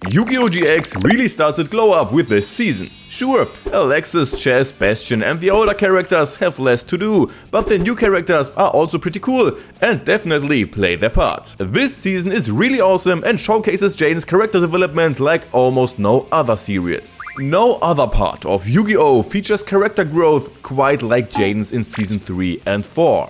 Yu-Gi-Oh! GX really starts its glow up with this season. Sure, Alexis, Chess, Bastion and the older characters have less to do, but the new characters are also pretty cool and definitely play their part. This season is really awesome and showcases Jaden's character development like almost no other series. No other part of Yu-Gi-Oh! Features character growth quite like Jaden's in Season 3 and 4.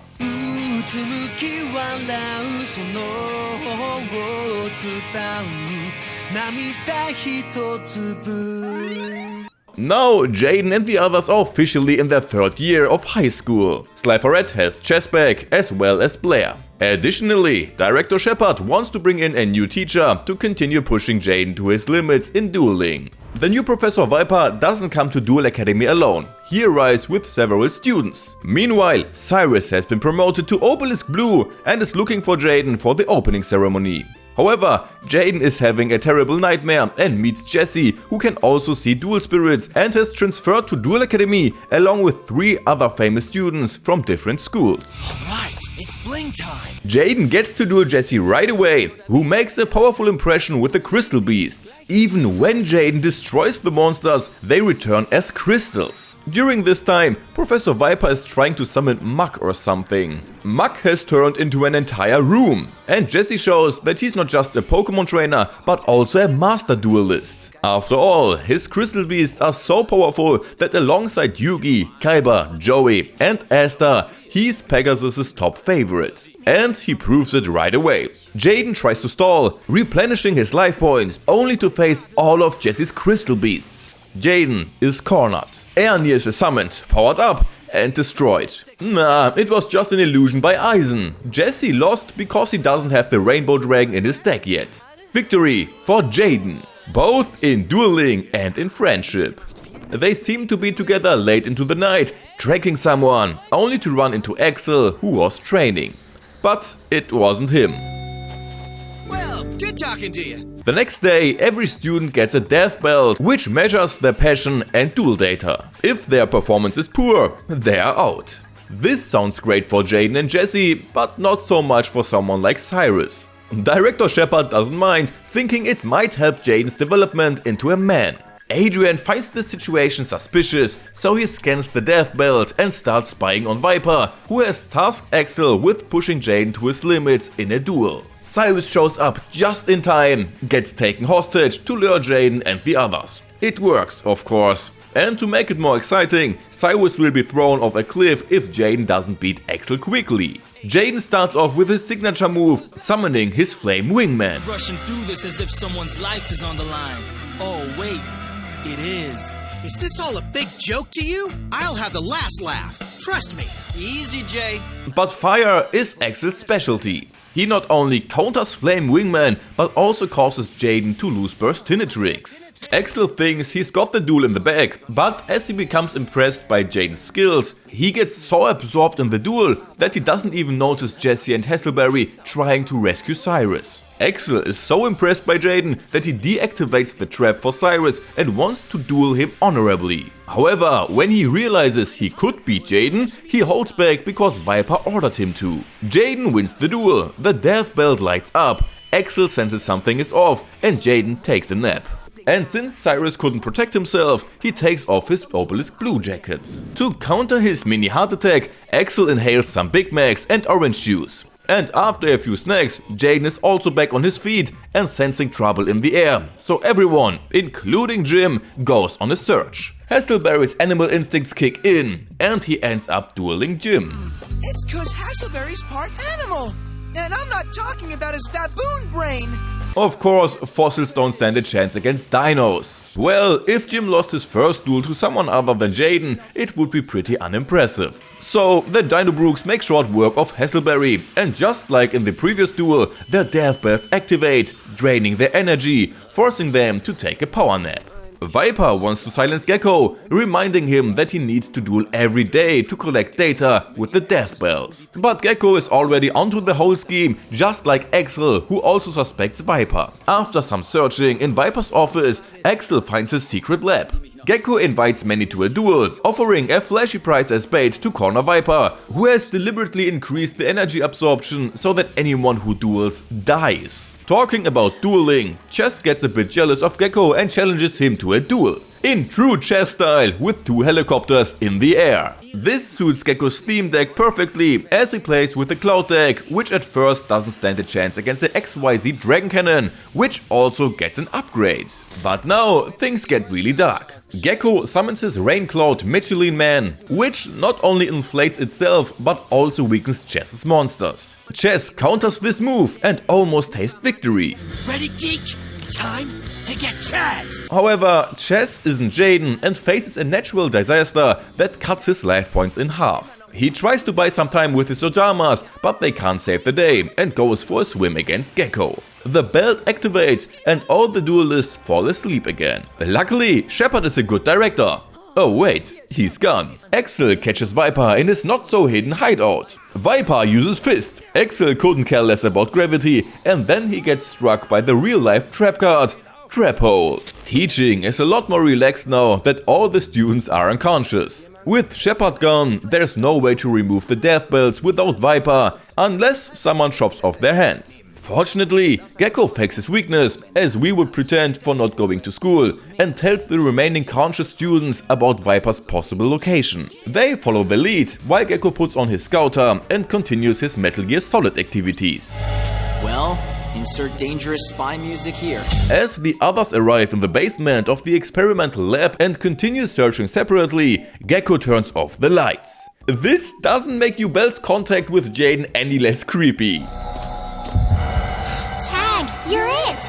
Now, Jaden and the others are officially in their 3rd year of high school. Sliferette has Chess back as well as Blair. Additionally, Director Shepard wants to bring in a new teacher to continue pushing Jaden to his limits in dueling. The new Professor Viper doesn't come to Duel Academy alone. He arrives with several students. Meanwhile, Cyrus has been promoted to Obelisk Blue and is looking for Jaden for the opening ceremony. However, Jaden is having a terrible nightmare and meets Jessie, who can also see duel spirits and has transferred to Duel Academy along with 3 other famous students from different schools. Alright, it's bling time! Jaden gets to duel Jessie right away, who makes a powerful impression with the crystal beasts. Even when Jaden destroys the monsters, they return as crystals. During this time, Professor Viper is trying to summon Muk or something. Muk has turned into an entire room, and Jessie shows that he's not just a Pokemon trainer, but also a master duelist. After all, his crystal beasts are so powerful that alongside Yugi, Kaiba, Joey and Asta, he's Pegasus's top favorite. And he proves it right away. Jaden tries to stall, replenishing his life points, only to face all of Jessie's crystal beasts. Jaden is cornered. Ernius is summoned, powered up and destroyed. Nah, it was just an illusion by Aizen. Jessie lost because he doesn't have the Rainbow Dragon in his deck yet. Victory for Jaden, both in dueling and in friendship. They seem to be together late into the night, tracking someone, only to run into Axel, who was training. But it wasn't him. Well, good talking to you. The next day, every student gets a death belt, which measures their passion and duel data. If their performance is poor, they are out. This sounds great for Jaden and Jessie, but not so much for someone like Cyrus. Director Shepard doesn't mind, thinking it might help Jaden's development into a man. Adrian finds the situation suspicious, so he scans the death belt and starts spying on Viper, who has tasked Axel with pushing Jaden to his limits in a duel. Cyrus shows up just in time, gets taken hostage to lure Jaden and the others. It works, of course. And to make it more exciting, Cyrus will be thrown off a cliff if Jaden doesn't beat Axel quickly. Jaden starts off with his signature move, summoning his Flame Wingman. Rushing through this as if someone's life is on the line. Oh wait, it is. Is this all a big joke to you? I'll have the last laugh. Trust me. Easy, Jay. But fire is Axel's specialty. He not only counters Flame Wingman, but also causes Jaden to lose Burstinatrix. Axel thinks he's got the duel in the bag, but as he becomes impressed by Jaden's skills, he gets so absorbed in the duel that he doesn't even notice Jessie and Hazelberry trying to rescue Cyrus. Axel is so impressed by Jaden that he deactivates the trap for Cyrus and wants to duel him honorably. However, when he realizes he could beat Jaden, he holds back because Viper ordered him to. Jaden wins the duel, the death belt lights up, Axel senses something is off and Jaden takes a nap. And since Cyrus couldn't protect himself, he takes off his Obelisk Blue jacket. To counter his mini heart attack, Axel inhales some Big Macs and orange juice. And after a few snacks, Jaden is also back on his feet and sensing trouble in the air, so everyone, including Jim, goes on a search. Hazelberry's animal instincts kick in, and he ends up dueling Jim. It's 'cause Hazelberry's part animal, and I'm not talking about his baboon brain. Of course, fossils don't stand a chance against dinos. Well, if Jim lost his first duel to someone other than Jaden, it would be pretty unimpressive. So, the Dino Brooks make short work of Hazelberry, and just like in the previous duel, their death belts activate, draining their energy, forcing them to take a power nap. Viper wants to silence Gecko, reminding him that he needs to duel every day to collect data with the death belt. But Gecko is already onto the whole scheme, just like Axel, who also suspects Viper. After some searching in Viper's office, Axel finds his secret lab. Gecko invites many to a duel, offering a flashy prize as bait to corner Viper, who has deliberately increased the energy absorption so that anyone who duels dies. Talking about dueling, Chess gets a bit jealous of Gecko and challenges him to a duel. In true Chess style, with 2 helicopters in the air. This suits Gecko's theme deck perfectly, as he plays with the Cloud deck, which at first doesn't stand a chance against the XYZ Dragon Cannon, which also gets an upgrade. But now things get really dark. Gecko summons his Rain Cloud Michelin Man, which not only inflates itself, but also weakens Chess's monsters. Chess counters this move and almost tastes victory. Ready, geek? Time to get chased! However, Chess isn't Jaden and faces a natural disaster that cuts his life points in half. He tries to buy some time with his Ojamas, but they can't save the day and goes for a swim against Gecko. The belt activates and all the duelists fall asleep again. Luckily, Shepard is a good director. Oh wait, he's gone. Axel catches Viper in his not-so-hidden hideout. Viper uses Fist. Axel couldn't care less about gravity, and then he gets struck by the real-life trap card, Trap Hole. Teaching is a lot more relaxed now that all the students are unconscious. With Shepard gone, there's no way to remove the death belts without Viper, unless someone chops off their hand. Fortunately, Gecko fakes his weakness, as we would pretend for not going to school, and tells the remaining conscious students about Viper's possible location. They follow the lead, while Gecko puts on his scouter and continues his Metal Gear Solid activities. Well, insert dangerous spy music here. As the others arrive in the basement of the experimental lab and continue searching separately, Gecko turns off the lights. This doesn't make Yubel's contact with Jaden any less creepy. You're it!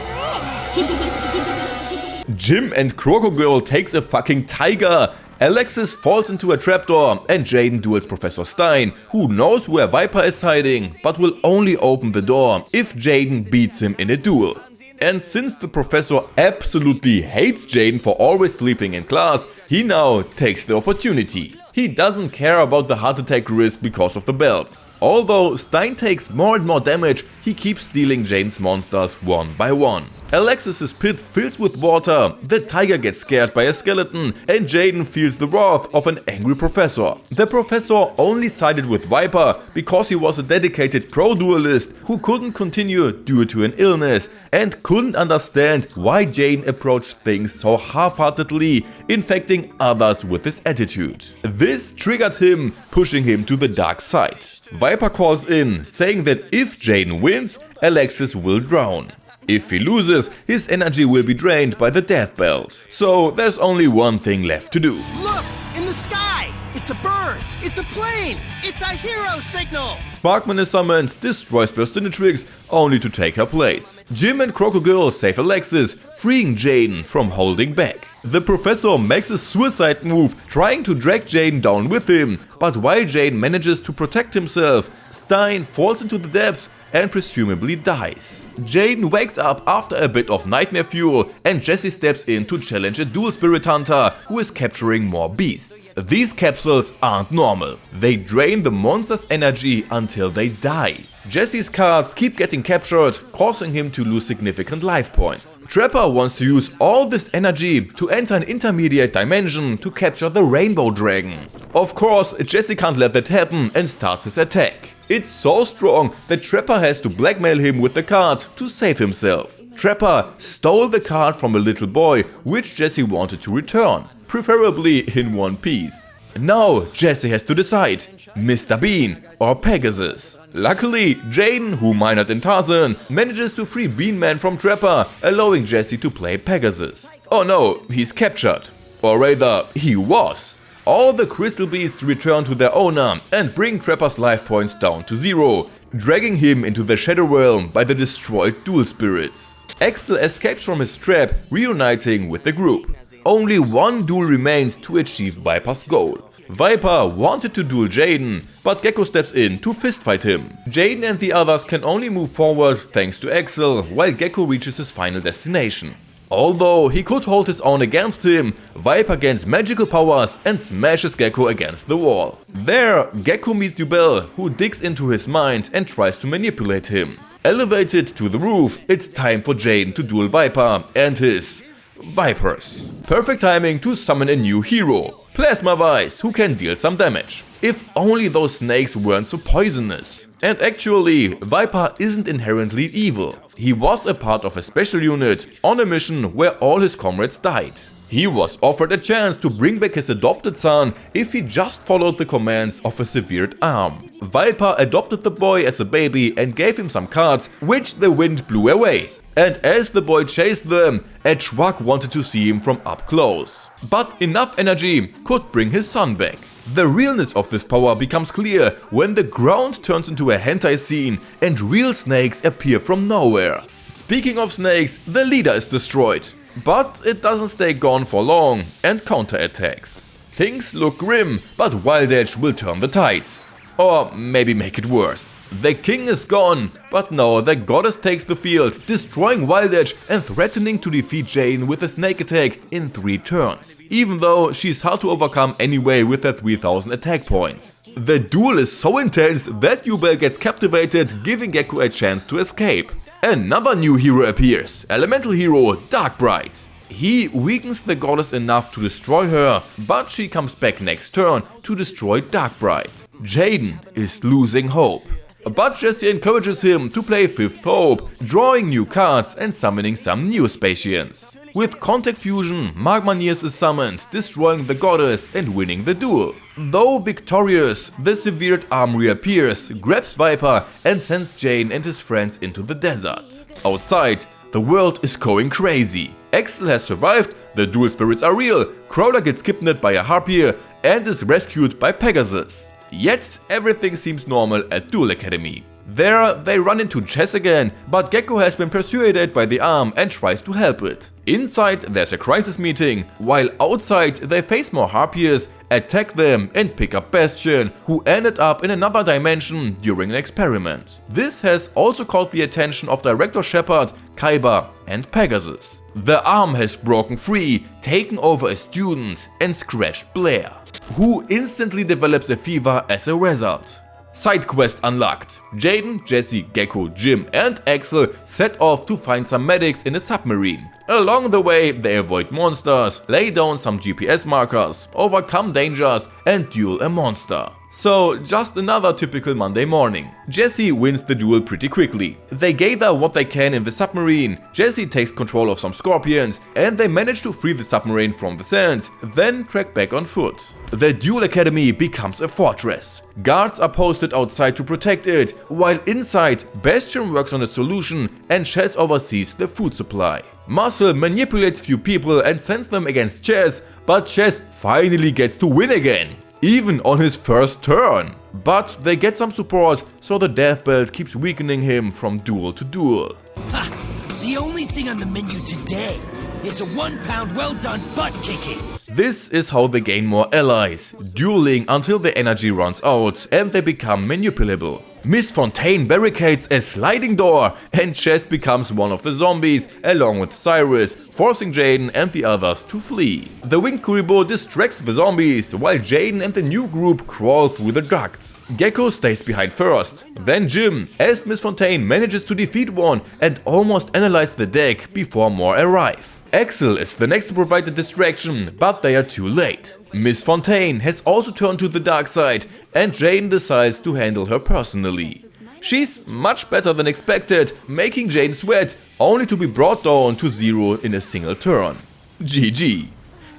Jim and Crocogirl takes a fucking tiger. Alexis falls into a trapdoor and Jaden duels Professor Stein, who knows where Viper is hiding, but will only open the door if Jaden beats him in a duel. And since the professor absolutely hates Jaden for always sleeping in class, he now takes the opportunity. He doesn't care about the heart attack risk because of the belts. Although Stein takes more and more damage, he keeps stealing Jaden's monsters one by one. Alexis's pit fills with water, the tiger gets scared by a skeleton, and Jaden feels the wrath of an angry professor. The professor only sided with Viper because he was a dedicated pro-duelist who couldn't continue due to an illness, and couldn't understand why Jaden approached things so half-heartedly, infecting others with his attitude. This triggered him, pushing him to the dark side. Viper calls in, saying that if Jaden wins, Alexis will drown. If he loses, his energy will be drained by the death belt. So there's only one thing left to do. Look! In the sky! It's a bird! It's a plane! It's a hero signal! Sparkman is summoned, destroys Burstinatrix, only to take her place. Jim and Crocogirl save Alexis, freeing Jaden from holding back. The professor makes a suicide move, trying to drag Jaden down with him, but while Jaden manages to protect himself, Stein falls into the depths and presumably dies. Jaden wakes up after a bit of nightmare fuel, and Jesse steps in to challenge a dual spirit hunter who is capturing more beasts. These capsules aren't normal. They drain the monster's energy until they die. Jesse's cards keep getting captured, causing him to lose significant life points. Trapper wants to use all this energy to enter an intermediate dimension to capture the Rainbow Dragon. Of course, Jesse can't let that happen and starts his attack. It's so strong that Trapper has to blackmail him with the card to save himself. Trapper stole the card from a little boy, which Jesse wanted to return, preferably in one piece. Now Jesse has to decide, Mr. Bean or Pegasus. Luckily, Jaden, who minored in Tarzan, manages to free Beanman from Trapper, allowing Jesse to play Pegasus. Oh no, he's captured. Or rather, he was. All the crystal beasts return to their owner and bring Trapper's life points down to 0, dragging him into the Shadow Realm by the destroyed dual spirits. Axel escapes from his trap, reuniting with the group. Only one duel remains to achieve Viper's goal. Viper wanted to duel Jaden, but Gecko steps in to fistfight him. Jaden and the others can only move forward thanks to Axel, while Gecko reaches his final destination. Although he could hold his own against him, Viper gains magical powers and smashes Gecko against the wall. There, Gecko meets Yubel, who digs into his mind and tries to manipulate him. Elevated to the roof, it's time for Jaden to duel Viper and his Vipers. Perfect timing to summon a new hero. Plasma Vice, who can deal some damage. If only those snakes weren't so poisonous. And actually, Viper isn't inherently evil. He was a part of a special unit on a mission where all his comrades died. He was offered a chance to bring back his adopted son if he just followed the commands of a severed arm. Viper adopted the boy as a baby and gave him some cards, which the wind blew away. And as the boy chased them, a truck wanted to see him from up close. But enough energy could bring his son back. The realness of this power becomes clear when the ground turns into a hentai scene and real snakes appear from nowhere. Speaking of snakes, the leader is destroyed. But it doesn't stay gone for long and counterattacks. Things look grim, but Wild Edge will turn the tides. Or maybe make it worse. The king is gone, but no, the goddess takes the field, destroying Wild Edge and threatening to defeat Jane with a snake attack in 3 turns. Even though she's hard to overcome anyway with her 3000 attack points. The duel is so intense that Yubel gets captivated, giving Gecko a chance to escape. Another new hero appears, elemental hero Darkbright. He weakens the goddess enough to destroy her, but she comes back next turn to destroy Darkbright. Jaden is losing hope. But Jesse encourages him to play 5th Hope, drawing new cards and summoning some new Spatians. With Contact Fusion, Magmaniers is summoned, destroying the goddess and winning the duel. Though victorious, the severed arm reappears, grabs Viper and sends Jane and his friends into the desert. Outside, the world is going crazy. Axel has survived, the dual spirits are real, Crowder gets kidnapped by a harpier and is rescued by Pegasus. Yet everything seems normal at Duel Academy. There they run into Chess again, but Gecko has been persuaded by the arm and tries to help it. Inside there's a crisis meeting, while outside they face more harpiers, attack them and pick up Bastion, who ended up in another dimension during an experiment. This has also caught the attention of Director Shepard, Kaiba and Pegasus. The arm has broken free, taken over a student and scratched Blair, who instantly develops a fever as a result. Side quest unlocked. Jaden, Jesse, Gecko, Jim and Axel set off to find some medics in a submarine. Along the way they avoid monsters, lay down some GPS markers, overcome dangers and duel a monster. So just another typical Monday morning. Jesse wins the duel pretty quickly. They gather what they can in the submarine, Jesse takes control of some scorpions and they manage to free the submarine from the sand, then track back on foot. The Duel Academy becomes a fortress. Guards are posted outside to protect it, while inside Bastion works on a solution and Chess oversees the food supply. Muscle manipulates few people and sends them against Chess, but Chess finally gets to win again. Even on his first turn. But they get some support, so the death belt keeps weakening him from duel to duel. Ha! The only thing on the menu today is a 1 pound well done butt kicking. This is how they gain more allies, dueling until the energy runs out and they become manipulable. Miss Fontaine barricades a sliding door and Chess becomes one of the zombies along with Cyrus, forcing Jaden and the others to flee. The Winged Kuriboh distracts the zombies while Jaden and the new group crawl through the ducts. Gecko stays behind first, then Jim, as Miss Fontaine manages to defeat one and almost analyze the deck before more arrive. Axel is the next to provide the distraction, but they are too late. Miss Fontaine has also turned to the dark side and Jane decides to handle her personally. She's much better than expected, making Jane sweat, only to be brought down to 0 in a single turn. GG.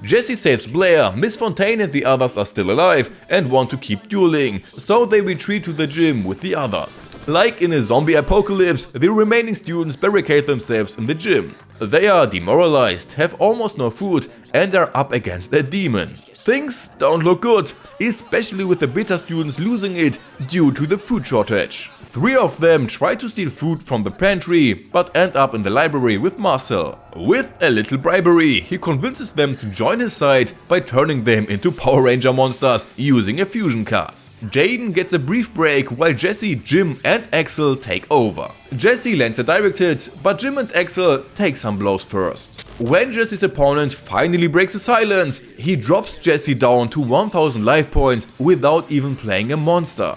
Jesse saves Blair, Miss Fontaine and the others are still alive and want to keep dueling, so they retreat to the gym with the others. Like in a zombie apocalypse, the remaining students barricade themselves in the gym. They are demoralized, have almost no food and are up against a demon. Things don't look good, especially with the beta students losing it due to the food shortage. 3 of them try to steal food from the pantry, but end up in the library with Marcel. With a little bribery, he convinces them to join his side by turning them into Power Ranger monsters using a fusion card. Jaden gets a brief break while Jesse, Jim and Axel take over. Jesse lands a direct hit, but Jim and Axel take some blows first. When Jesse's opponent finally breaks the silence, he drops Jesse down to 1000 life points without even playing a monster.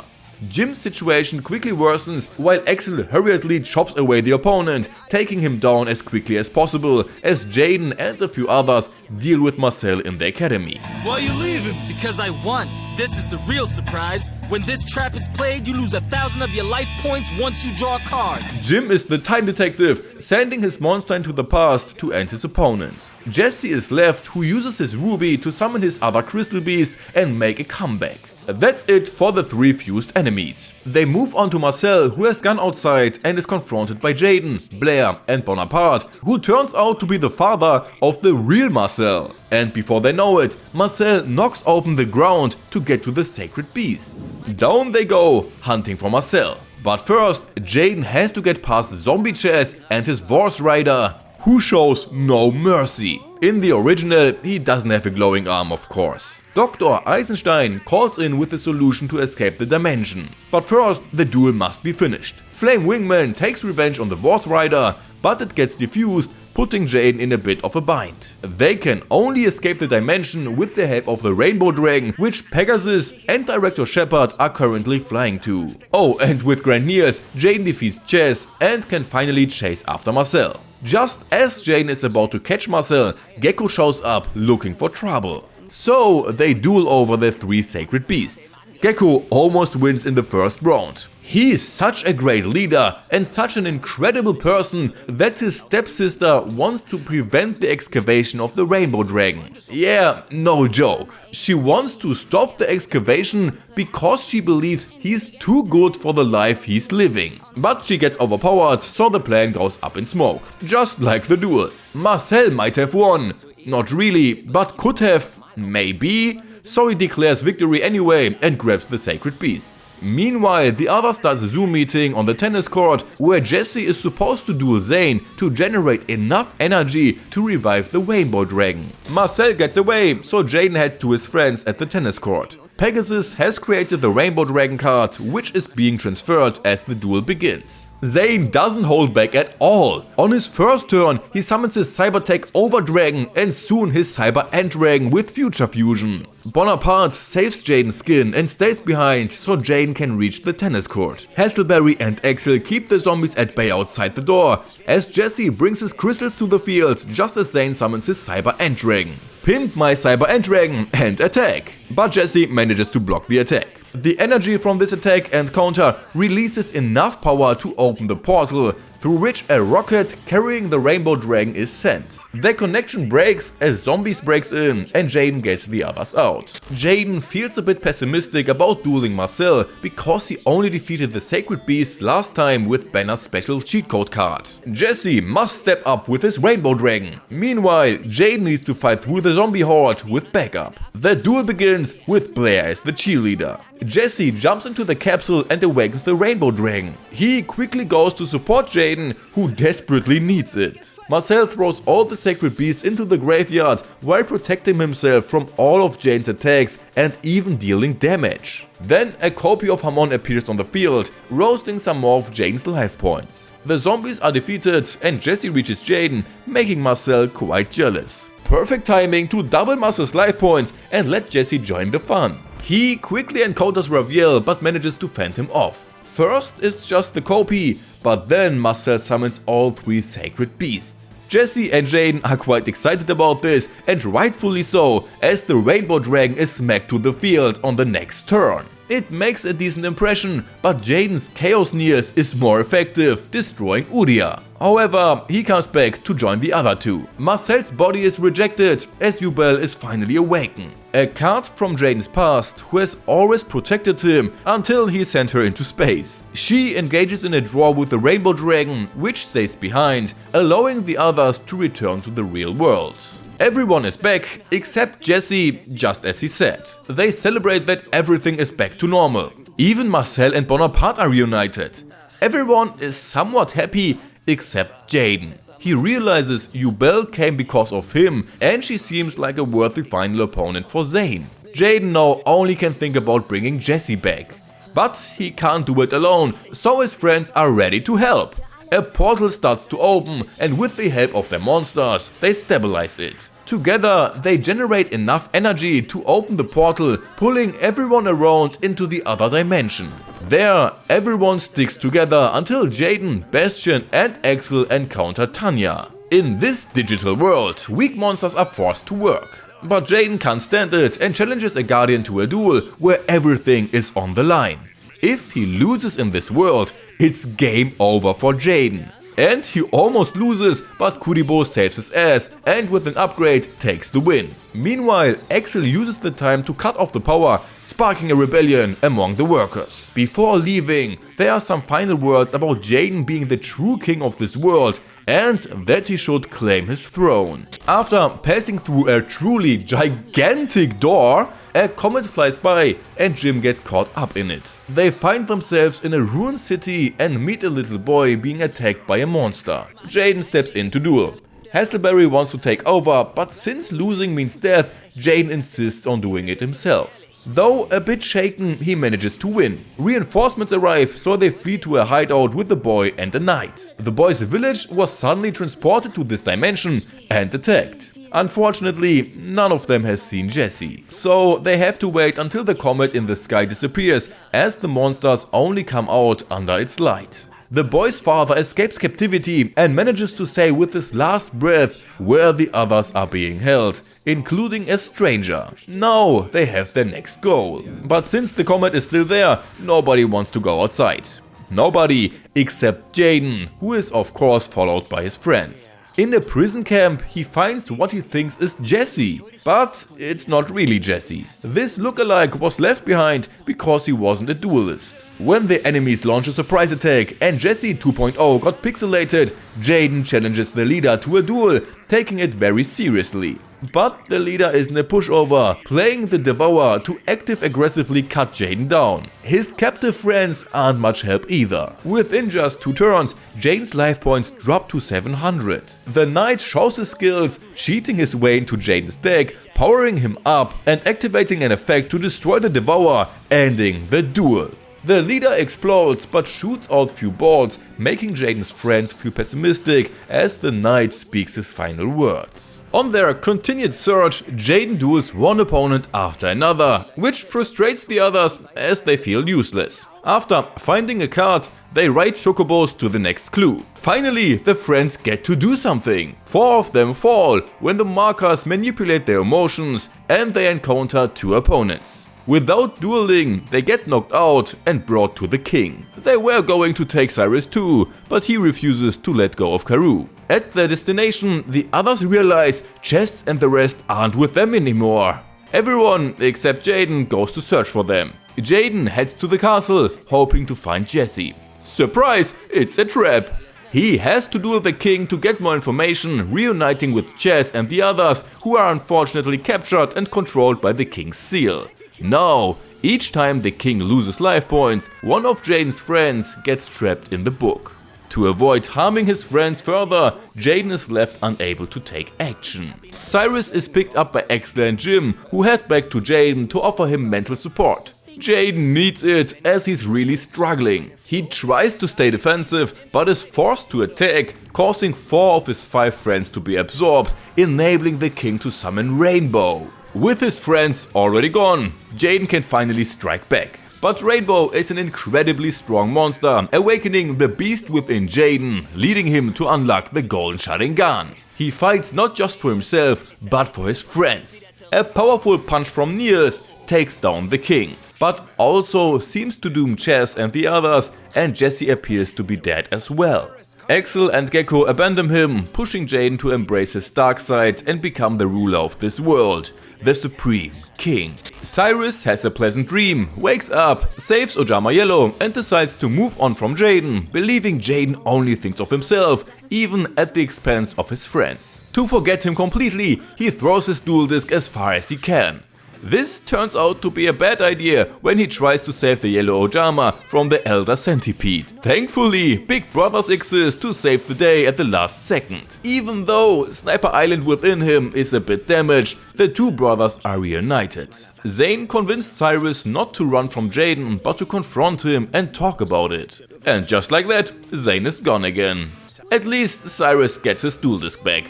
Jim's situation quickly worsens while Axel hurriedly chops away the opponent, taking him down as quickly as possible as Jaden and a few others deal with Marcel in the academy. Why are you leaving? Because I won. This is the real surprise. When this trap is played, you lose 1,000 of your life points once you draw a card. Jim is the time detective, sending his monster into the past to end his opponent. Jesse is left, who uses his ruby to summon his other crystal beasts and make a comeback. That's it for the 3 fused enemies. They move on to Marcel, who has gone outside and is confronted by Jaden, Blair and Bonaparte, who turns out to be the father of the real Marcel. And before they know it, Marcel knocks open the ground to get to the sacred beasts. Down they go, hunting for Marcel. But first, Jaden has to get past Zombie Chess and his Vorse Rider, who shows no mercy. In the original, he doesn't have a glowing arm, of course. Dr. Eisenstein calls in with a solution to escape the dimension. But first, the duel must be finished. Flame Wingman takes revenge on the Vorse Rider, but it gets defused, putting Jaden in a bit of a bind. They can only escape the dimension with the help of the Rainbow Dragon, which Pegasus and Director Shepard are currently flying to. Oh, and with Grand Nears, Jaden defeats Chess and can finally chase after Marcel. Just as Jaden is about to catch Marcel, Gecko shows up looking for trouble. So they duel over the 3 sacred beasts. Gecko almost wins in the first round. He is such a great leader and such an incredible person that his stepsister wants to prevent the excavation of the Rainbow Dragon. Yeah, no joke. She wants to stop the excavation because she believes he's too good for the life he's living. But she gets overpowered, so the plan goes up in smoke. Just like the duel. Marcel might have won. Not really, but could have. Maybe. So he declares victory anyway and grabs the sacred beasts. Meanwhile, the others start a Zoom meeting on the tennis court where Jesse is supposed to duel Zane to generate enough energy to revive the Rainbow Dragon. Marcel gets away, so Jaden heads to his friends at the tennis court. Pegasus has created the Rainbow Dragon card, which is being transferred as the duel begins. Zane doesn't hold back at all. On his first turn, he summons his Cybertech Over Dragon and soon his Cyber End Dragon with Future Fusion. Bonaparte saves Jaden's skin and stays behind so Jaden can reach the tennis court. Hasselberry and Axel keep the zombies at bay outside the door, as Jesse brings his crystals to the field just as Zane summons his Cyber End Dragon. Pimp my Cyber End Dragon and attack! But Jesse manages to block the attack. The energy from this attack and counter releases enough power to open the portal, through which a rocket carrying the Rainbow Dragon is sent. Their connection breaks as zombies breaks in and Jaden gets the others out. Jaden feels a bit pessimistic about dueling Marcel because he only defeated the Sacred Beasts last time with Banner's special cheat code card. Jesse must step up with his Rainbow Dragon. Meanwhile, Jaden needs to fight through the zombie horde with backup. The duel begins with Blair as the cheerleader. Jesse jumps into the capsule and awakens the Rainbow Dragon. He quickly goes to support Jaden, who desperately needs it. Marcel throws all the sacred beasts into the graveyard while protecting himself from all of Jaden's attacks and even dealing damage. Then a copy of Hamon appears on the field, roasting some more of Jaden's life points. The zombies are defeated and Jesse reaches Jaden, making Marcel quite jealous. Perfect timing to double Marcel's life points and let Jesse join the fun. He quickly encounters Raviel but manages to fend him off. First it's just the copy, but then Marcel summons all 3 sacred beasts. Jesse and Jaden are quite excited about this, and rightfully so, as the Rainbow Dragon is smacked to the field on the next turn. It makes a decent impression, but Jaden's Chaos Nears is more effective, destroying Udia. However, he comes back to join the other 2. Marcel's body is rejected, as Yubel is finally awakened. A card from Jaden's past, who has always protected him until he sent her into space. She engages in a draw with the Rainbow Dragon, which stays behind, allowing the others to return to the real world. Everyone is back, except Jesse, just as he said. They celebrate that everything is back to normal. Even Marcel and Bonaparte are reunited. Everyone is somewhat happy, except Jaden. He realizes Yubel came because of him, and she seems like a worthy final opponent for Zane. Jaden now only can think about bringing Jesse back. But he can't do it alone, so his friends are ready to help. A portal starts to open, and with the help of their monsters, they stabilize it. Together, they generate enough energy to open the portal, pulling everyone around into the other dimension. There, everyone sticks together until Jaden, Bastion and Axel encounter Tanya. In this digital world, weak monsters are forced to work. But Jaden can't stand it and challenges a guardian to a duel where everything is on the line. If he loses in this world, it's game over for Jaden. And he almost loses, but Kuribo saves his ass and with an upgrade takes the win. Meanwhile, Axel uses the time to cut off the power, sparking a rebellion among the workers. Before leaving, there are some final words about Jaden being the true king of this world and that he should claim his throne. After passing through a truly gigantic door, a comet flies by and Jim gets caught up in it. They find themselves in a ruined city and meet a little boy being attacked by a monster. Jaden steps in to duel. Hazelberry wants to take over, but since losing means death, Jaden insists on doing it himself. Though a bit shaken, he manages to win. Reinforcements arrive, so they flee to a hideout with the boy and a knight. The boy's village was suddenly transported to this dimension and attacked. Unfortunately, none of them has seen Jesse, so they have to wait until the comet in the sky disappears, as the monsters only come out under its light. The boy's father escapes captivity and manages to say with his last breath where the others are being held, including a stranger. Now they have their next goal. But since the comet is still there, nobody wants to go outside. Nobody except Jaden, who is of course followed by his friends. In a prison camp, he finds what he thinks is Jesse, but it's not really Jesse. This lookalike was left behind because he wasn't a duelist. When the enemies launch a surprise attack and Jesse 2.0 got pixelated, Jaden challenges the leader to a duel, taking it very seriously. But the leader isn't a pushover, playing the Devourer to aggressively cut Jaden down. His captive friends aren't much help either. Within just 2 turns, Jaden's life points drop to 700. The knight shows his skills, cheating his way into Jaden's deck, powering him up and activating an effect to destroy the Devourer, ending the duel. The leader explodes but shoots out few balls, making Jaden's friends feel pessimistic as the knight speaks his final words. On their continued search, Jaden duels one opponent after another, which frustrates the others as they feel useless. After finding a card, they ride chocobos to the next clue. Finally, the friends get to do something. 4 of them fall when the markers manipulate their emotions and they encounter 2 opponents. Without dueling, they get knocked out and brought to the king. They were going to take Cyrus too, but he refuses to let go of Karoo. At their destination, the others realize Chess and the rest aren't with them anymore. Everyone except Jaden goes to search for them. Jaden heads to the castle, hoping to find Jesse. Surprise, it's a trap! He has to duel the king to get more information, reuniting with Chess and the others, who are unfortunately captured and controlled by the king's seal. Now, each time the king loses life points, one of Jaden's friends gets trapped in the book. To avoid harming his friends further, Jaden is left unable to take action. Cyrus is picked up by Axel and Jim, who head back to Jaden to offer him mental support. Jaden needs it as he's really struggling. He tries to stay defensive, but is forced to attack, causing 4 of his 5 friends to be absorbed, enabling the king to summon Rainbow. With his friends already gone, Jaden can finally strike back. But Rainbow is an incredibly strong monster, awakening the beast within Jaden, leading him to unlock the Golden Sharingan. He fights not just for himself, but for his friends. A powerful punch from Niels takes down the king, but also seems to doom Chess and the others, and Jesse appears to be dead as well. Axel and Gecko abandon him, pushing Jaden to embrace his dark side and become the ruler of this world, the Supreme King. Cyrus has a pleasant dream, wakes up, saves Ojama Yellow and decides to move on from Jaden, believing Jaden only thinks of himself, even at the expense of his friends. To forget him completely, he throws his duel disk as far as he can. This turns out to be a bad idea when he tries to save the yellow Ojama from the Elder Centipede. Thankfully, Big Brothers exist to save the day at the last second. Even though Sniper Island within him is a bit damaged, the 2 brothers are reunited. Zane convinced Cyrus not to run from Jaden, but to confront him and talk about it. And just like that, Zane is gone again. At least Cyrus gets his duel disk back.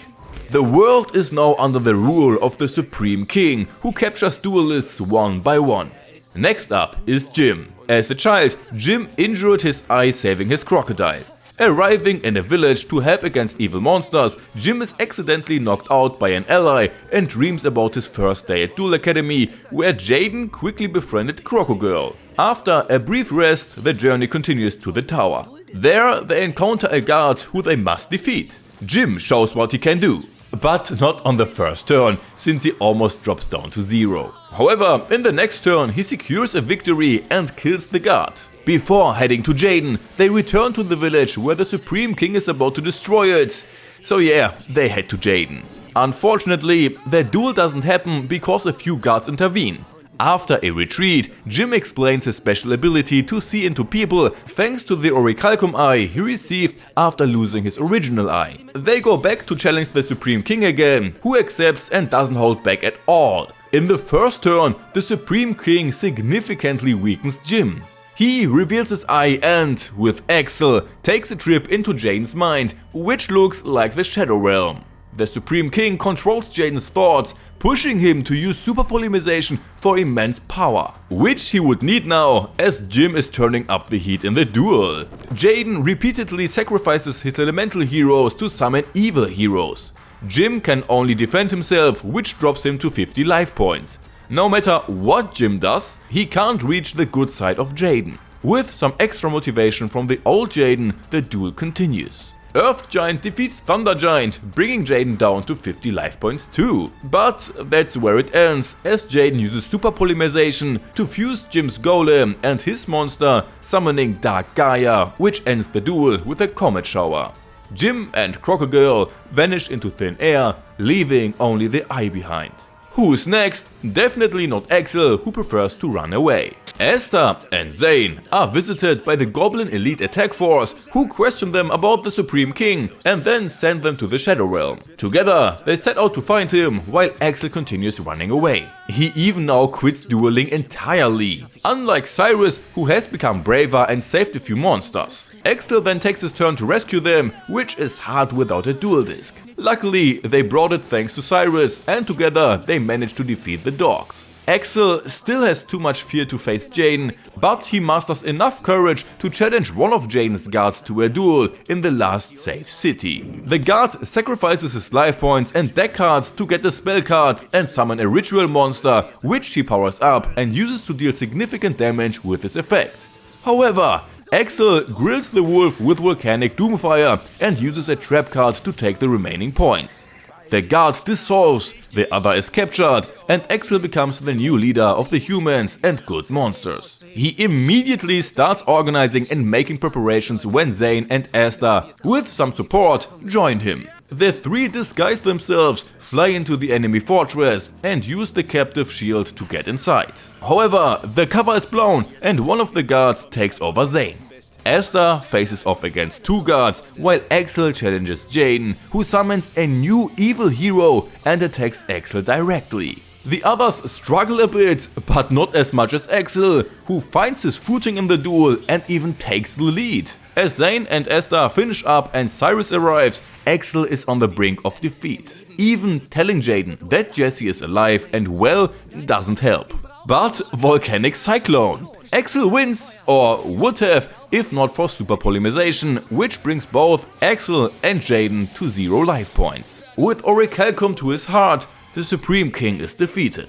The world is now under the rule of the Supreme King, who captures duelists one by one. Next up is Jim. As a child, Jim injured his eye saving his crocodile. Arriving in a village to help against evil monsters, Jim is accidentally knocked out by an ally and dreams about his first day at Duel Academy, where Jaden quickly befriended Croco Girl. After a brief rest, the journey continues to the tower. There, they encounter a guard who they must defeat. Jim shows what he can do, but not on the first turn, since he almost drops down to 0. However, in the next turn, he secures a victory and kills the guard. Before heading to Jaden, they return to the village where the Supreme King is about to destroy it. So yeah, they head to Jaden. Unfortunately, their duel doesn't happen because a few guards intervene. After a retreat, Jim explains his special ability to see into people thanks to the Orichalcum eye he received after losing his original eye. They go back to challenge the Supreme King again, who accepts and doesn't hold back at all. In the first turn, the Supreme King significantly weakens Jim. He reveals his eye and, with Axel, takes a trip into Jaden's mind, which looks like the Shadow Realm. The Supreme King controls Jaden's thoughts, pushing him to use super polymerization for immense power, which he would need now, as Jim is turning up the heat in the duel. Jaden repeatedly sacrifices his elemental heroes to summon evil heroes. Jim can only defend himself, which drops him to 50 life points. No matter what Jim does, he can't reach the good side of Jaden. With some extra motivation from the old Jaden, the duel continues. Earth Giant defeats Thunder Giant, bringing Jaden down to 50 life points too. But that's where it ends, as Jaden uses super polymerization to fuse Jim's golem and his monster, summoning Dark Gaia, which ends the duel with a comet shower. Jim and Croco Girl vanish into thin air, leaving only the eye behind. Who's next? Definitely not Axel, who prefers to run away. Esther and Zane are visited by the Goblin Elite Attack Force, who question them about the Supreme King and then send them to the Shadow Realm. Together, they set out to find him, while Axel continues running away. He even now quits dueling entirely, unlike Cyrus, who has become braver and saved a few monsters. Axel then takes his turn to rescue them, which is hard without a duel disc. Luckily, they brought it thanks to Cyrus, and together they managed to defeat the dogs. Axel still has too much fear to face Jaden, but he musters enough courage to challenge one of Jaden's guards to a duel in the last safe city. The guard sacrifices his life points and deck cards to get a spell card and summon a ritual monster, which he powers up and uses to deal significant damage with his effect. However, Axel grills the wolf with Volcanic Doomfire and uses a trap card to take the remaining points. The guard dissolves, the other is captured, and Axel becomes the new leader of the humans and good monsters. He immediately starts organizing and making preparations when Zane and Esther, with some support, join him. The three disguise themselves, fly into the enemy fortress and use the captive shield to get inside. However, the cover is blown and one of the guards takes over Zane. Esther faces off against two guards, while Axel challenges Jaden, who summons a new evil hero and attacks Axel directly. The others struggle a bit, but not as much as Axel, who finds his footing in the duel and even takes the lead. As Zane and Esther finish up and Cyrus arrives, Axel is on the brink of defeat. Even telling Jaden that Jesse is alive and well doesn't help. But Volcanic Cyclone. Axel wins, or would have, if not for super polymerization, which brings both Axel and Jaden to 0 life points. With Orichalcum to his heart, the Supreme King is defeated.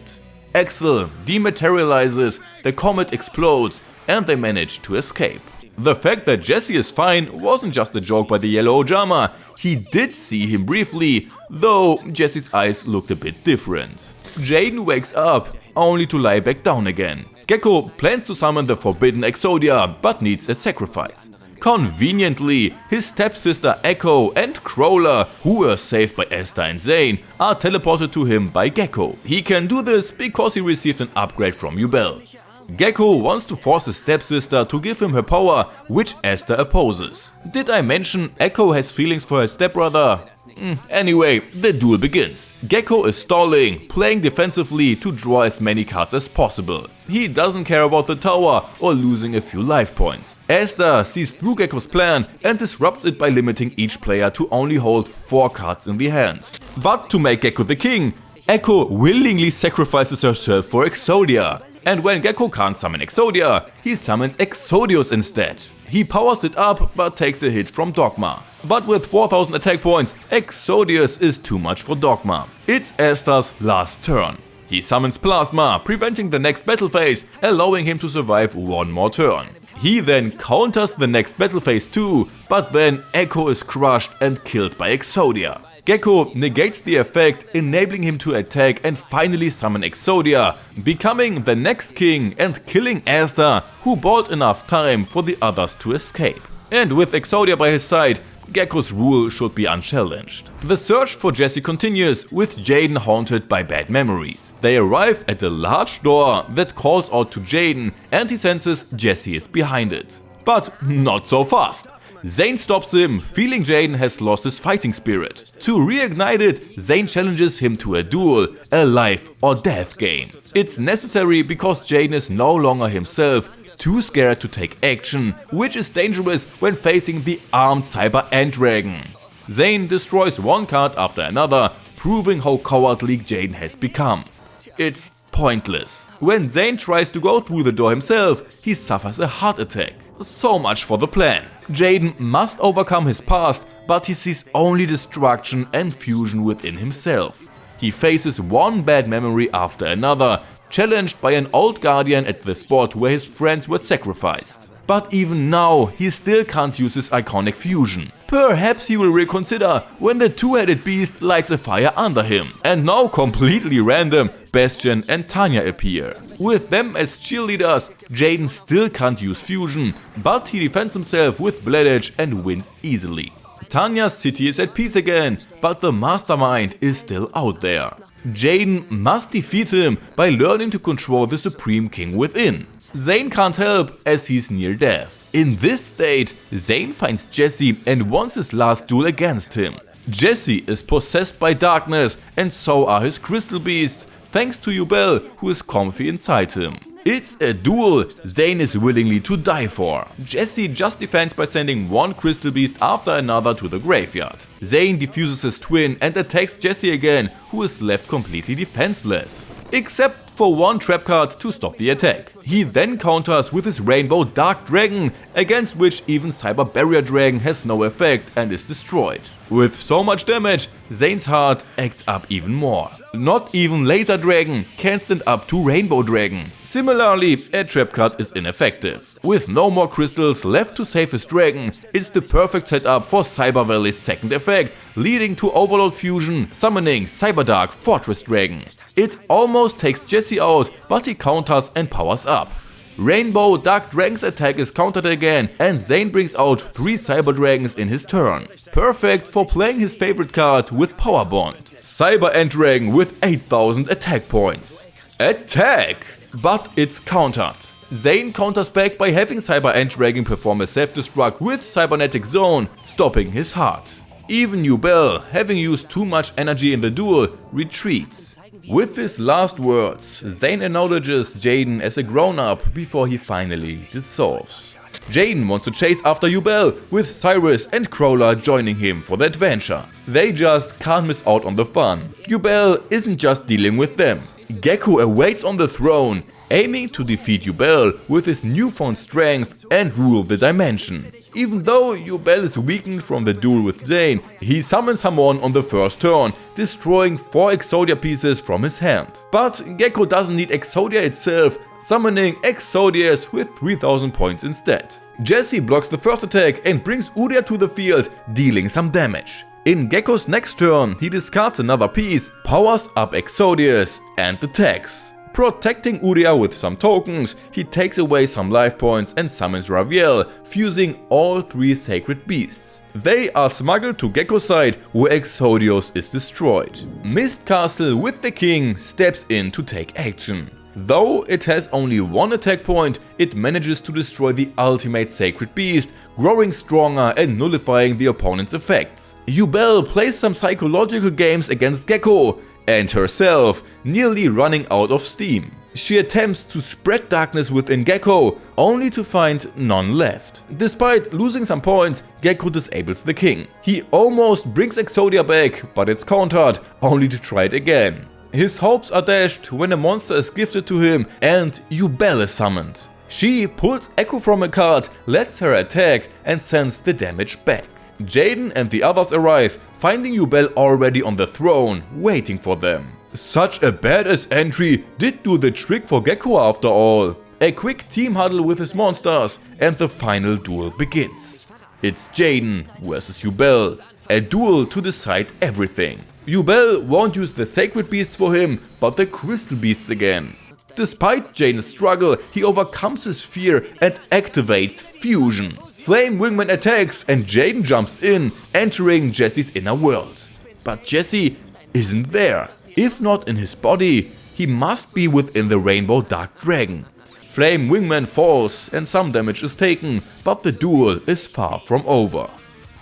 Axel dematerializes, the comet explodes, and they manage to escape. The fact that Jesse is fine wasn't just a joke by the Yellow Ojama, he did see him briefly, though Jesse's eyes looked a bit different. Jaden wakes up, only to lie back down again. Gecko plans to summon the forbidden Exodia, but needs a sacrifice. Conveniently, his stepsister Echo and Crawler, who were saved by Esther and Zane, are teleported to him by Gecko. He can do this because he received an upgrade from Yubel. Gecko wants to force his stepsister to give him her power, which Esther opposes. Did I mention Echo has feelings for her stepbrother? Anyway, the duel begins. Gecko is stalling, playing defensively to draw as many cards as possible. He doesn't care about the tower or losing a few life points. Esther sees through Gecko's plan and disrupts it by limiting each player to only hold 4 cards in the hands. But to make Gecko the king, Echo willingly sacrifices herself for Exodia. and when Gecko can't summon Exodia, he summons Exodius instead. He powers it up, but takes a hit from Dogma. But with 4000 attack points, Exodius is too much for Dogma. It's Asta's last turn. He summons Plasma, preventing the next battle phase, allowing him to survive one more turn. He then counters the next battle phase too, but then Echo is crushed and killed by Exodia. Gecko negates the effect, enabling him to attack and finally summon Exodia, becoming the next king and killing Asta, who bought enough time for the others to escape. And with Exodia by his side, Gecko's rule should be unchallenged. The search for Jesse continues, with Jaden haunted by bad memories. They arrive at a large door that calls out to Jaden, and he senses Jesse is behind it. But not so fast. Zane stops him, feeling Jaden has lost his fighting spirit. To reignite it, Zane challenges him to a duel, a life or death game. It's necessary because Jaden is no longer himself, too scared to take action, which is dangerous when facing the armed Cyber Ant Dragon. Zane destroys one card after another, proving how cowardly Jaden has become. It's pointless. When Zane tries to go through the door himself, he suffers a heart attack. So much for the plan. Jaden must overcome his past, but he sees only destruction and fusion within himself. He faces one bad memory after another, challenged by an old guardian at the spot where his friends were sacrificed. But even now, he still can't use his iconic fusion. Perhaps he will reconsider when the two-headed beast lights a fire under him. And now completely random, Bastion and Tanya appear. With them as cheerleaders, Jaden still can't use fusion, but he defends himself with Blade Edge and wins easily. Tanya's city is at peace again, but the mastermind is still out there. Jaden must defeat him by learning to control the Supreme King within. Zane can't help as he's near death. In this state, Zane finds Jesse and wants his last duel against him. Jesse is possessed by darkness, and so are his crystal beasts, thanks to Yubel, who is comfy inside him. It's a duel Zane is willingly to die for. Jesse just defends by sending one crystal beast after another to the graveyard. Zane defuses his twin and attacks Jesse again, who is left completely defenseless. Except for one trap card to stop the attack. He then counters with his Rainbow Dark Dragon, against which even Cyber Barrier Dragon has no effect and is destroyed. With so much damage, Zane's heart acts up even more. Not even Laser Dragon can stand up to Rainbow Dragon. Similarly, a trap card is ineffective. With no more crystals left to save his dragon, it's the perfect setup for Cyber Valley's second effect, leading to Overload Fusion, summoning Cyber Dark Fortress Dragon. It almost takes Jesse out, but he counters and powers up. Rainbow Dark Dragon's attack is countered again, and Zane brings out 3 Cyber Dragons in his turn. Perfect for playing his favorite card with Power Bond. Cyber Ant Dragon with 8000 attack points. Attack! But it's countered. Zane counters back by having Cyber Ant Dragon perform a self-destruct with Cybernetic Zone, stopping his heart. Even Yubel, having used too much energy in the duel, retreats. With his last words, Zane acknowledges Jaden as a grown-up before he finally dissolves. Jaden wants to chase after Yubel, with Cyrus and Crawler joining him for the adventure. They just can't miss out on the fun. Yubel isn't just dealing with them. Gecko awaits on the throne, aiming to defeat Yubel with his newfound strength and rule the dimension. Even though Yubel is weakened from the duel with Zane, he summons Hamon on the first turn, destroying 4 Exodia pieces from his hand. But Gecko doesn't need Exodia itself, summoning Exodius with 3000 points instead. Jesse blocks the first attack and brings Udia to the field, dealing some damage. In Gecko's next turn, he discards another piece, powers up Exodius, and attacks. Protecting Udia with some tokens, he takes away some life points and summons Raviel, fusing all 3 sacred beasts. They are smuggled to Gecko's side, where Exodius is destroyed. Mist Castle with the king steps in to take action. Though it has only 1 attack point, it manages to destroy the ultimate sacred beast, growing stronger and nullifying the opponent's effects. Yubel plays some psychological games against Gecko, and herself, nearly running out of steam. She attempts to spread darkness within Gecko, only to find none left. Despite losing some points, Gecko disables the king. He almost brings Exodia back, but it's countered, only to try it again. His hopes are dashed when a monster is gifted to him and Yubel is summoned. She pulls Echo from a card, lets her attack and sends the damage back. Jaden and the others arrive, finding Yubel already on the throne, waiting for them. Such a badass entry did do the trick for Gecko after all. A quick team huddle with his monsters and the final duel begins. It's Jaden versus Yubel, a duel to decide everything. Yubel won't use the sacred beasts for him, but the crystal beasts again. Despite Jaden's struggle, he overcomes his fear and activates fusion. Flame Wingman attacks and Jaden jumps in, entering Jesse's inner world. But Jesse isn't there. If not in his body, he must be within the Rainbow Dark Dragon. Flame Wingman falls and some damage is taken, but the duel is far from over.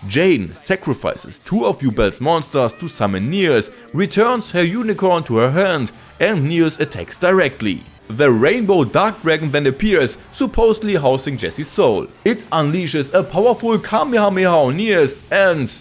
Jaden sacrifices 2 of Yubel's monsters to summon Nears, returns her unicorn to her hand, and Nears attacks directly. The Rainbow Dark Dragon then appears, supposedly housing Jesse's soul. It unleashes a powerful Kamehameha on Nears and...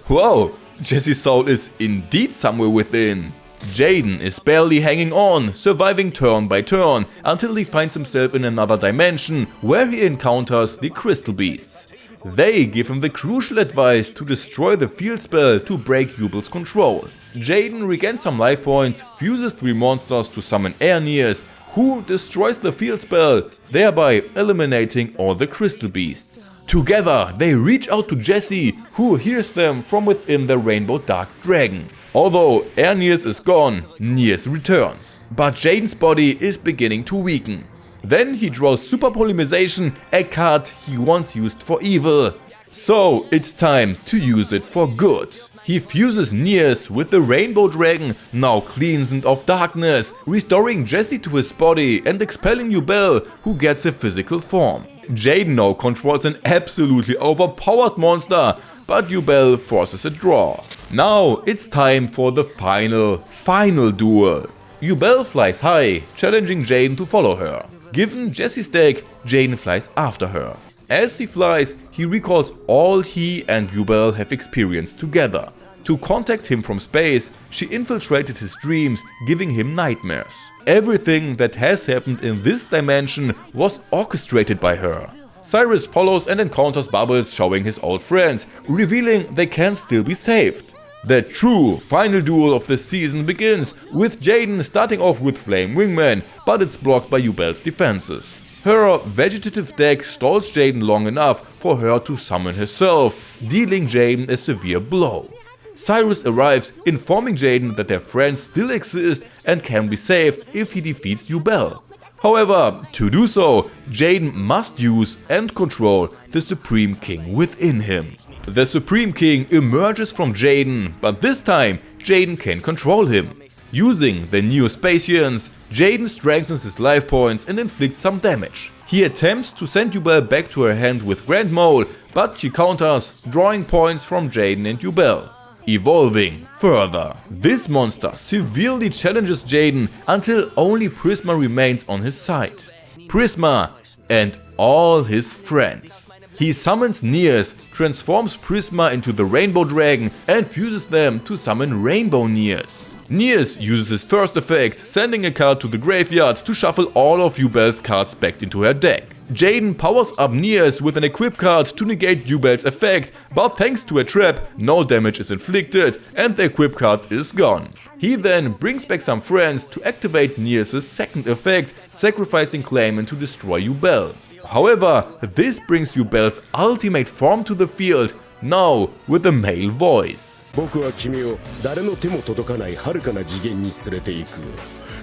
wow, Jesse's soul is indeed somewhere within. Jaden is barely hanging on, surviving turn by turn, until he finds himself in another dimension where he encounters the Crystal Beasts. They give him the crucial advice to destroy the field spell to break Yubel's control. Jaden regains some life points, fuses 3 monsters to summon Air Nears, who destroys the field spell, thereby eliminating all the Crystal Beasts. Together they reach out to Jesse, who hears them from within the Rainbow Dark Dragon. Although Air Nears is gone, Nears returns, but Jaden's body is beginning to weaken. Then he draws Super Polymerization, a card he once used for evil. So it's time to use it for good. He fuses Nears with the Rainbow Dragon, now cleansed of darkness, restoring Jesse to his body and expelling Yubel, who gets a physical form. Jaden now controls an absolutely overpowered monster, but Yubel forces a draw. Now it's time for the final duel. Yubel flies high, challenging Jaden to follow her. Given Jesse's deck, Jaden flies after her. As he flies, he recalls all he and Yubel have experienced together. To contact him from space, she infiltrated his dreams, giving him nightmares. Everything that has happened in this dimension was orchestrated by her. Cyrus follows and encounters Bubbles showing his old friends, revealing they can still be saved. The true final duel of the season begins, with Jaden starting off with Flame Wingman, but it's blocked by Yubel's defenses. Her vegetative deck stalls Jaden long enough for her to summon herself, dealing Jaden a severe blow. Cyrus arrives, informing Jaden that their friends still exist and can be saved if he defeats Yubel. However, to do so, Jaden must use and control the Supreme King within him. The Supreme King emerges from Jaden, but this time Jaden can control him. Using the Neo-Spacians, Jaden strengthens his life points and inflicts some damage. He attempts to send Yubel back to her hand with Grand Mole, but she counters, drawing points from Jaden and Yubel. Evolving further, this monster severely challenges Jaden until only Prisma remains on his side. Prisma and all his friends. He summons Nears, transforms Prisma into the Rainbow Dragon and fuses them to summon Rainbow Nears. Nears uses his first effect, sending a card to the graveyard to shuffle all of Yubel's cards back into her deck. Jaden powers up Nears with an equip card to negate Yubel's effect, but thanks to a trap, no damage is inflicted and the equip card is gone. He then brings back some friends to activate Nears' second effect, sacrificing Clayman to destroy Yubel. However, this brings Yubel's ultimate form to the field, now with a male voice. 僕は君を誰の手も届かない遥かな次元に連れて行く。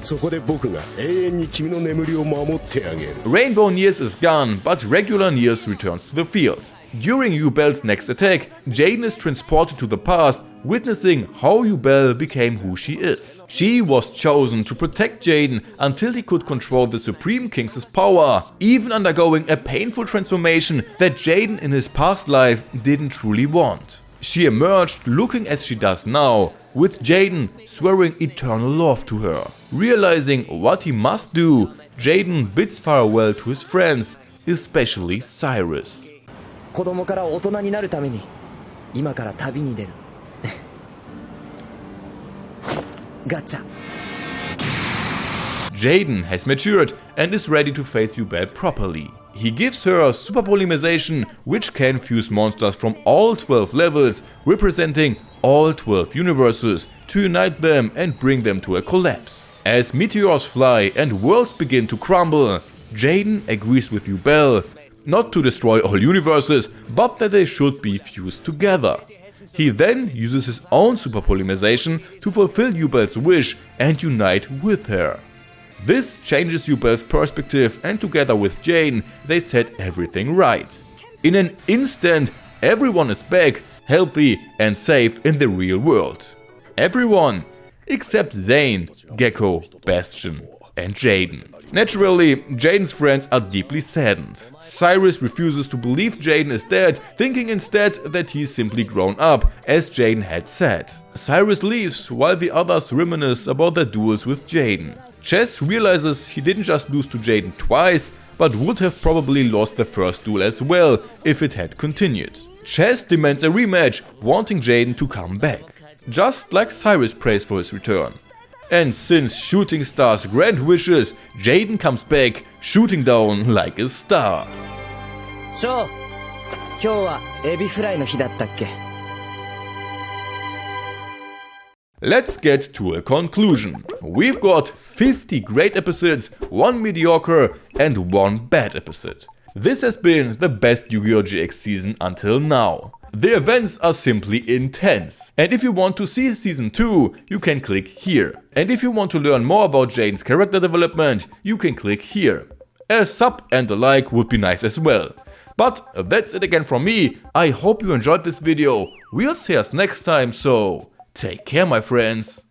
そこで僕が永遠に君の眠りを守ってあげる。 Rainbow Nears is gone, but regular Nears returns to the field. During Yubel's next attack, Jaden is transported to the past, witnessing how Yubel became who she is. She was chosen to protect Jaden until he could control the Supreme King's power, even undergoing a painful transformation that Jaden in his past life didn't truly want. She emerged looking as she does now, with Jaden swearing eternal love to her. Realizing what he must do, Jaden bids farewell to his friends, especially Cyrus. 子供から大人になるために今から旅に出るガチャ Jaden has matured and is ready to face Yubel properly. He gives her super polymerization, which can fuse monsters from all 12 levels, representing all 12 universes, to unite them and bring them to a collapse. As meteors fly and worlds begin to crumble, Jaden agrees with Yubel not to destroy all universes, but that they should be fused together. He then uses his own super polymerization to fulfill Yubel's wish and unite with her. This changes Yubel's perspective, and together with Jaden, they set everything right. In an instant, everyone is back, healthy and safe in the real world. Everyone except Zane, Gecko, Bastion and Jaden. Naturally, Jaden's friends are deeply saddened. Cyrus refuses to believe Jaden is dead, thinking instead that he's simply grown up, as Jaden had said. Cyrus leaves while the others reminisce about their duels with Jaden. Chess realizes he didn't just lose to Jaden twice, but would have probably lost the first duel as well if it had continued. Chess demands a rematch, wanting Jaden to come back, just like Cyrus prays for his return. And since Shooting Star's grand wishes, Jaden comes back, shooting down like a star. ショー、今日はエビフライの日だったっけ? Let's get to a conclusion. We've got 50 great episodes, 1 mediocre and 1 bad episode. This has been the best Yu-Gi-Oh! GX season until now. The events are simply intense. And if you want to see season 2, you can click here. And if you want to learn more about Jaden's character development, you can click here. A sub and a like would be nice as well. But that's it again from me. I hope you enjoyed this video. We'll see us next time, so take care my friends.